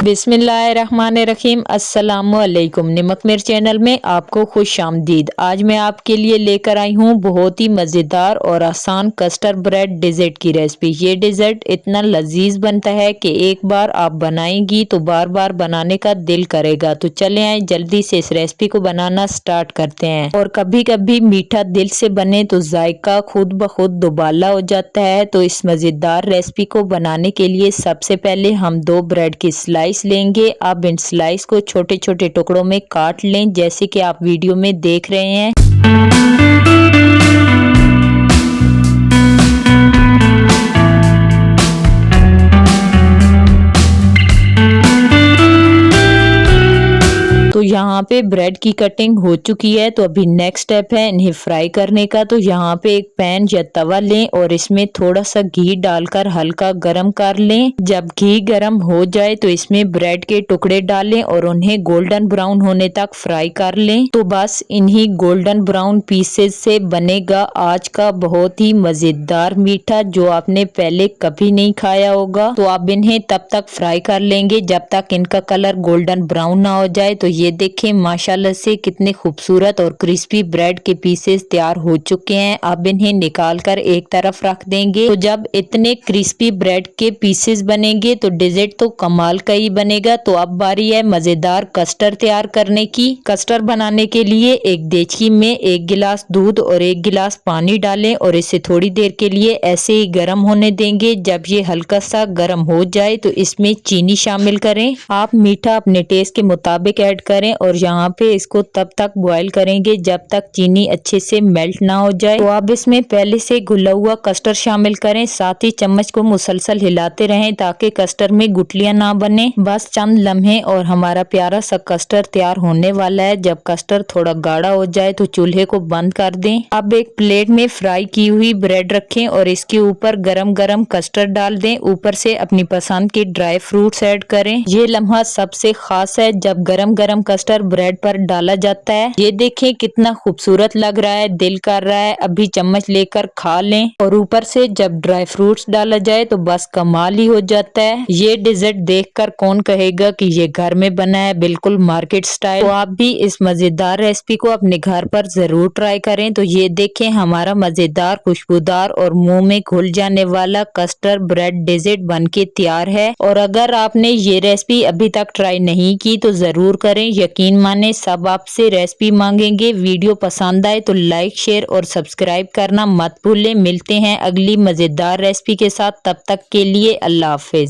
बिस्मिल्लाहिर्रहमानिर्रहीम। अस्सलामुअलैकुम। नमक मिर्च चैनल में आपको खुश आमदीद। आज मैं आपके लिए लेकर आई हूँ बहुत ही मज़ेदार और आसान कस्टर्ड ब्रेड डिज़र्ट की रेसिपी। ये डिज़र्ट इतना लजीज बनता है कि एक बार आप बनाएंगी तो बार बार बनाने का दिल करेगा। तो चले आए जल्दी से इस रेसिपी को बनाना स्टार्ट करते हैं। और कभी कभी मीठा दिल से बने तो जायका खुद ब खुद दुबाला हो जाता है। तो इस मज़ेदार रेसिपी को बनाने के लिए सबसे पहले हम 2 ब्रेड की स्लाइस लेंगे। आप इन स्लाइस को छोटे छोटे टुकड़ों में काट लें जैसे कि आप वीडियो में देख रहे हैं। तो यहाँ पे ब्रेड की कटिंग हो चुकी है। तो अभी नेक्स्ट स्टेप है इन्हें फ्राई करने का। तो यहाँ पे एक पैन या तवा लें और इसमें थोड़ा सा घी डालकर हल्का गरम कर लें। जब घी गरम हो जाए तो इसमें ब्रेड के टुकड़े डालें और उन्हें गोल्डन ब्राउन होने तक फ्राई कर लें। तो बस इन्हीं गोल्डन ब्राउन पीसेस से बनेगा आज का बहुत ही मजेदार मीठा जो आपने पहले कभी नहीं खाया होगा। तो आप इन्हें तब तक फ्राई कर लेंगे जब तक इनका कलर गोल्डन ब्राउन ना हो जाए। तो ये देखें माशाल्लाह से कितने खूबसूरत और क्रिस्पी ब्रेड के पीसेस तैयार हो चुके हैं। अब इन्हें निकाल कर एक तरफ रख देंगे। तो जब इतने क्रिस्पी ब्रेड के पीसेस बनेंगे तो डिजर्ट तो कमाल का ही बनेगा। तो अब बारी है मजेदार कस्टर्ड तैयार करने की। कस्टर्ड बनाने के लिए एक देचकी में 1 गिलास दूध और 1 गिलास पानी डालें और इसे थोड़ी देर के लिए ऐसे ही गर्म होने देंगे। जब ये हल्का सा गर्म हो जाए तो इसमें चीनी शामिल करें। आप मीठा अपने टेस्ट के मुताबिक ऐड करें और यहाँ पे इसको तब तक बॉईल करेंगे जब तक चीनी अच्छे से मेल्ट ना हो जाए। तो आप इसमें पहले से घुला हुआ कस्टर्ड शामिल करें। साथ ही चम्मच को मुसलसल हिलाते रहें ताकि कस्टर्ड में गुठलियां ना बने। बस चंद लम्हे और हमारा प्यारा सा कस्टर्ड तैयार होने वाला है। जब कस्टर्ड थोड़ा गाढ़ा हो जाए तो चूल्हे को बंद कर दें। अब एक प्लेट में फ्राई की हुई ब्रेड रखें और इसके ऊपर गरम गरम कस्टर्ड डाल दें। ऊपर से अपनी पसंद के ड्राई फ्रूट्स ऐड करें। ये लम्हा सबसे खास है जब गरम गरम कस्टर्ड ब्रेड पर डाला जाता है। ये देखें कितना खूबसूरत लग रहा है, दिल कर रहा है अभी चम्मच लेकर खा लें। और ऊपर से जब ड्राई फ्रूट्स डाला जाए तो बस कमाल ही हो जाता है। ये डिजर्ट देखकर कौन कहेगा कि ये घर में बना है, बिल्कुल मार्केट स्टाइल। तो आप भी इस मजेदार रेसिपी को अपने घर पर जरूर ट्राई करें। तो ये देखें हमारा मजेदार खुशबूदार और मुंह में घुल जाने वाला कस्टर्ड ब्रेड डिजर्ट बनके तैयार है। और अगर आपने ये रेसिपी अभी तक ट्राई नहीं की तो जरूर करें। यकीन माने सब आपसे रेसिपी मांगेंगे। वीडियो पसंद आए तो लाइक शेयर और सब्सक्राइब करना मत भूलें। मिलते हैं अगली मजेदार रेसिपी के साथ, तब तक के लिए अल्लाह हाफिज।